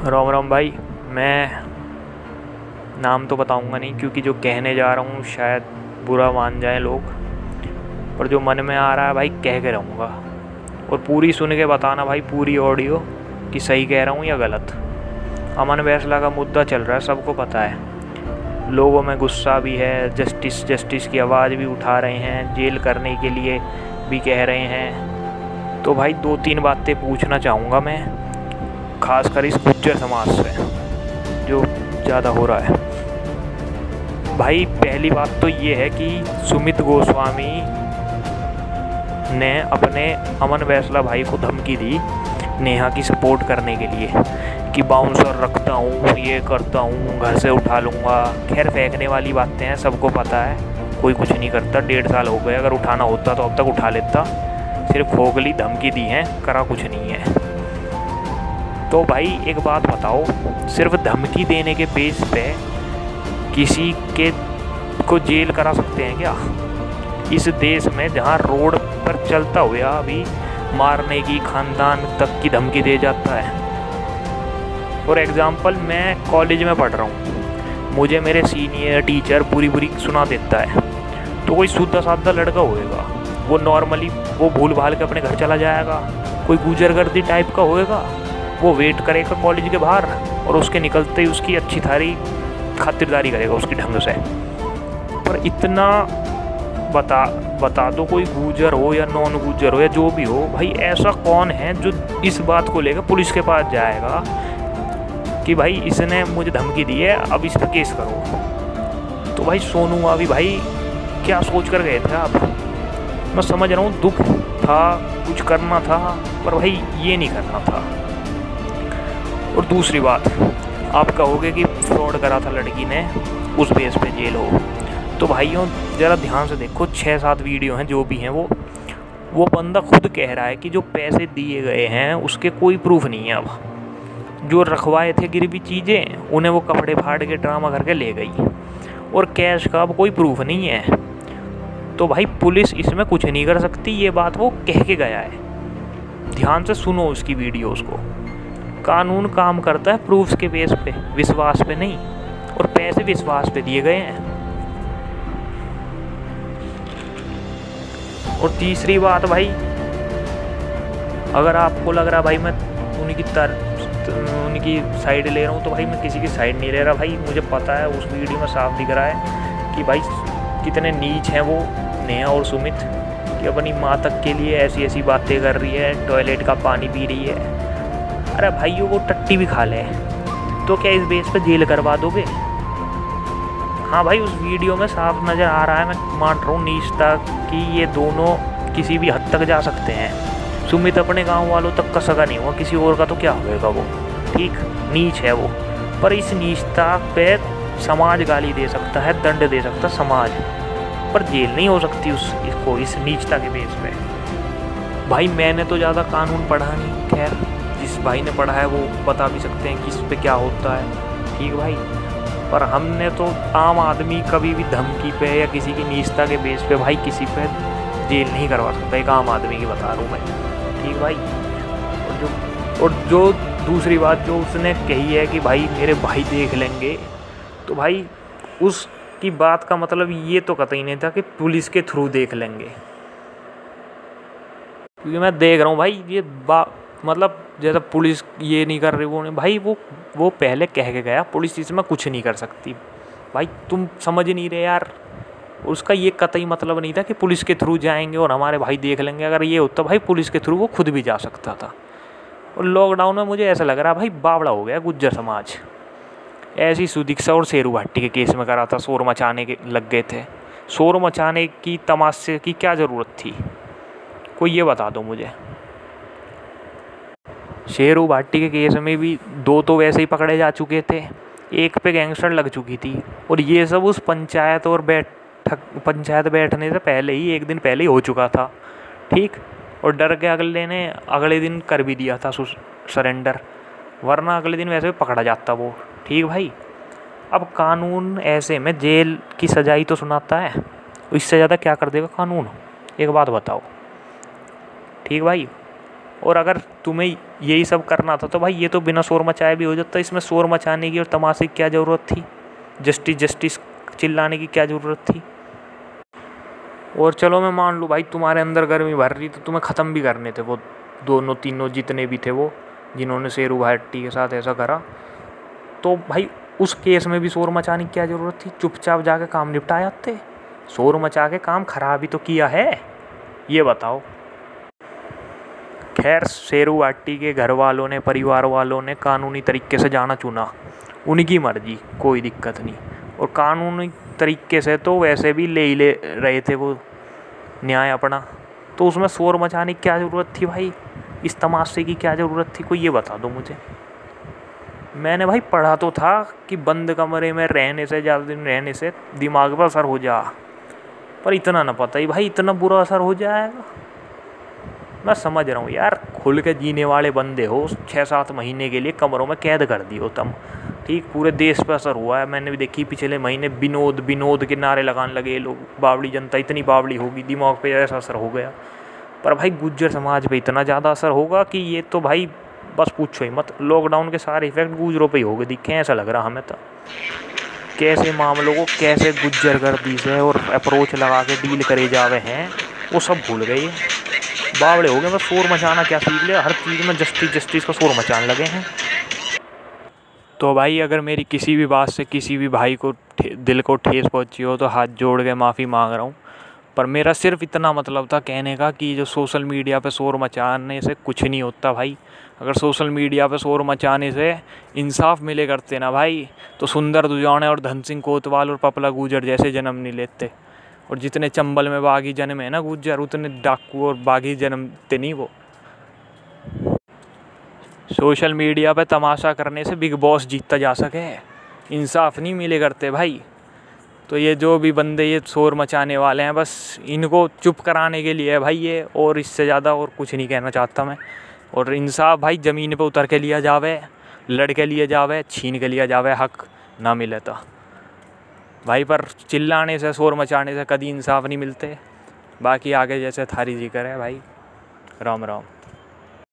राम राम भाई। मैं नाम तो बताऊंगा नहीं क्योंकि जो कहने जा रहा हूँ शायद बुरा मान जाए लोग, पर जो मन में आ रहा है भाई कह के रहूँगा। और पूरी सुन के बताना भाई, पूरी ऑडियो, कि सही कह रहा हूँ या गलत। अमन फैसला का मुद्दा चल रहा है, सबको पता है। लोगों में गुस्सा भी है, जस्टिस जस्टिस की आवाज़ भी उठा रहे हैं, जेल करने के लिए भी कह रहे हैं। तो भाई दो तीन बातें पूछना चाहूँगा मैं, खासकर इस गुज्जर समाज से जो ज़्यादा हो रहा है। भाई पहली बात तो ये है कि सुमित गोस्वामी ने अपने अमन फैसला भाई को धमकी दी नेहा की सपोर्ट करने के लिए कि बाउंसर रखता हूँ, ये करता हूँ, घर से उठा लूँगा। खैर फेंकने वाली बातें हैं, सबको पता है, कोई कुछ नहीं करता। 1.5 साल हो गए, अगर उठाना होता तो अब तक उठा लेता। सिर्फ खोखली धमकी दी है, करा कुछ नहीं है। तो भाई एक बात बताओ, सिर्फ धमकी देने के बेस पे किसी के को जेल करा सकते हैं क्या? इस देश में जहाँ रोड पर चलता हुआ भी मारने की, खानदान तक की धमकी दे जाता है। फॉर एग्ज़ाम्पल, मैं कॉलेज में पढ़ रहा हूँ, मुझे मेरे सीनियर टीचर पूरी सुना देता है, तो कोई सीधा साधा लड़का होएगा, वो नॉर्मली वो भूल भाल के अपने घर चला जाएगा। कोई गुजरगर्दी टाइप का होएगा, वो वेट करेगा कॉलेज के बाहर और उसके निकलते ही उसकी अच्छी थारी खातिरदारी करेगा उसकी ढंग से। पर इतना बता दो, कोई गुजर हो या नॉन गुजर हो या जो भी हो, भाई ऐसा कौन है जो इस बात को लेकर पुलिस के पास जाएगा कि भाई इसने मुझे धमकी दी है, अब इस पर केस करो। तो भाई सोनू अभी भाई क्या सोच कर गए थे आप? मैं समझ रहा हूँ दुख था, कुछ करना था, पर भाई ये नहीं करना था। और दूसरी बात, आप कहोगे कि फ्रॉड करा था लड़की ने, उस बेस पे जेल हो। तो भाइयों ज़रा ध्यान से देखो, 6-7 वीडियो हैं जो भी हैं, वो बंदा खुद कह रहा है कि जो पैसे दिए गए हैं उसके कोई प्रूफ नहीं है। अब जो रखवाए थे गिरवी चीज़ें, उन्हें वो कपड़े फाड़ के ड्रामा करके ले गई, और कैश का अब कोई प्रूफ नहीं है। तो भाई पुलिस इसमें कुछ नहीं कर सकती, ये बात वो कह के गया है। ध्यान से सुनो उसकी वीडियोज़ को। कानून काम करता है प्रूफ्स के बेस पे, विश्वास पे नहीं, और पैसे विश्वास पे दिए गए हैं। और तीसरी बात भाई, अगर आपको लग रहा भाई मैं उनकी साइड ले रहा हूँ, तो भाई मैं किसी की साइड नहीं ले रहा। भाई मुझे पता है, उस वीडियो में साफ दिख रहा है कि भाई कितने नीच हैं वो नेहा और सुमित, कि अपनी माँ तक के लिए ऐसी ऐसी बातें कर रही है, टॉयलेट का पानी पी रही है। अरे भाइयों, वो टट्टी भी खा ले तो क्या इस बेस पे जेल करवा दोगे? हाँ भाई, उस वीडियो में साफ नज़र आ रहा है, मैं मान रहा हूँ नीचता कि ये दोनों किसी भी हद तक जा सकते हैं। सुमित अपने गांव वालों तक का सगा नहीं हुआ, किसी और का तो क्या होएगा वो, ठीक नीच है वो। पर इस नीचता पे समाज गाली दे सकता है, दंड दे सकता समाज, पर जेल नहीं हो सकती इसको इस नीचता के बेस पे। भाई मैंने तो ज़्यादा कानून पढ़ा नहीं, खैर जिस भाई ने पढ़ा है वो बता भी सकते हैं कि इस पे क्या होता है, ठीक भाई। पर हमने तो आम आदमी कभी भी धमकी पे या किसी की नीचता के बेस पे भाई किसी पे जेल नहीं करवा सकता, एक आम आदमी की बता रहा हूँ मैं, ठीक भाई। और जो दूसरी बात जो उसने कही है कि भाई मेरे भाई देख लेंगे, तो भाई उसकी बात का मतलब ये तो कतई नहीं था कि पुलिस के थ्रू देख लेंगे। क्योंकि मैं देख रहा हूँ भाई ये मतलब जैसा पुलिस ये नहीं कर रही, वो नहीं भाई, वो पहले कह के गया पुलिस इसमें कुछ नहीं कर सकती। भाई तुम समझ नहीं रहे यार, उसका ये कतई मतलब नहीं था कि पुलिस के थ्रू जाएंगे और हमारे भाई देख लेंगे। अगर ये होता भाई पुलिस के थ्रू वो खुद भी जा सकता था। और लॉकडाउन में मुझे ऐसा लग रहा भाई बावड़ा हो गया गुज्जर समाज। ऐसी सुदीक्षा और शेरू भाटी के केस में करा था, शोर मचाने के लग गए थे। शोर मचाने की, तमाशे की क्या ज़रूरत थी? कोई ये बता दो मुझे। शेरू भाटी के केस में भी 2 तो वैसे ही पकड़े जा चुके थे, एक पे गैंगस्टर लग चुकी थी, और ये सब उस पंचायत बैठने से पहले ही, एक दिन पहले ही हो चुका था, ठीक। और डर के अगले दिन कर भी दिया था सरेंडर, वरना अगले दिन वैसे भी पकड़ा जाता वो, ठीक भाई। अब कानून ऐसे में जेल की सजाई तो सुनाता है, इससे ज़्यादा क्या कर देगा कानून? एक बात बताओ, ठीक भाई। और अगर तुम्हें यही सब करना था तो भाई ये तो बिना शोर मचाए भी हो जाता। इसमें शोर मचाने की और तमाशे की क्या ज़रूरत थी? जस्टिस जस्टिस चिल्लाने की क्या ज़रूरत थी? और चलो मैं मान लूँ भाई तुम्हारे अंदर गर्मी भर रही तो तुम्हें ख़त्म भी करने थे वो दोनों तीनों जितने भी थे वो, जिन्होंने शेरू भाटी के साथ ऐसा करा, तो भाई उस केस में भी शोर मचाने की क्या ज़रूरत थी? चुपचाप जाके काम निपटा जाते। शोर मचा के काम खराब ही तो किया है, ये बताओ। खैर शेरू भाटी के घर वालों ने, परिवार वालों ने कानूनी तरीके से जाना चुना, उनकी मर्जी, कोई दिक्कत नहीं। और कानूनी तरीके से तो वैसे भी ले रहे थे वो न्याय अपना, तो उसमें शोर मचाने की क्या ज़रूरत थी भाई? इस तमाशे की क्या ज़रूरत थी? कोई ये बता दो मुझे। मैंने भाई पढ़ा तो था कि बंद कमरे में रहने से, ज़्यादा दिन रहने से दिमाग पर असर हो जा, पर इतना ना पता ही भाई इतना बुरा असर हो जाएगा। मैं समझ रहा हूँ यार, खुल के जीने वाले बंदे हो, 6-7 महीने के लिए कमरों में कैद कर दिए हो तुम, ठीक, पूरे देश पर असर हुआ है। मैंने भी देखी पिछले महीने विनोद विनोद के नारे लगाने लगे लोग, बावड़ी जनता इतनी बावड़ी होगी, दिमाग पे ऐसा असर हो गया। पर भाई गुज्जर समाज पे इतना ज़्यादा असर होगा कि ये तो भाई बस पूछो ही मत। लॉकडाउन के सारे इफेक्ट गुजरों पे ही हो गए दिखे, ऐसा लग रहा हमें तो। कैसे मामलों को कैसे गुज्जर गर्दी से और अप्रोच लगा के डील करे जावे हैं, वो सब भूल गए। बावड़े हो गए, बस शोर मचाना क्या सीख लिया, हर चीज़ में जस्टिस जस्टिस का शोर मचाने लगे हैं। तो भाई अगर मेरी किसी भी बात से किसी भी भाई को दिल को ठेस पहुंची हो तो हाथ जोड़ के माफ़ी मांग रहा हूँ। पर मेरा सिर्फ इतना मतलब था कहने का कि जो सोशल मीडिया पे शोर मचाने से कुछ नहीं होता भाई। अगर सोशल मीडिया पे शोर मचाने से इंसाफ मिले करते ना भाई, तो सुंदर दुजाने और धन सिंह कोतवाल और पपला गुजर जैसे जन्म नहीं लेते। और जितने चंबल में बागी जन्म है ना गुज्जर, उतने डाकू और बागी जन्मते नहीं वो। सोशल मीडिया पे तमाशा करने से बिग बॉस जीतता जा सके, इंसाफ नहीं मिले करते भाई। तो ये जो भी बंदे ये शोर मचाने वाले हैं, बस इनको चुप कराने के लिए है भाई ये, और इससे ज़्यादा और कुछ नहीं कहना चाहता मैं। और इंसाफ भाई ज़मीन पे उतर के लिया जावे, लड़ के लिए जावे, छीन के लिया जावे, हक ना मिले तो भाई। पर चिल्लाने से, शोर मचाने से कभी इंसाफ नहीं मिलते। बाकी आगे जैसे थारी जी करे भाई। राम राम।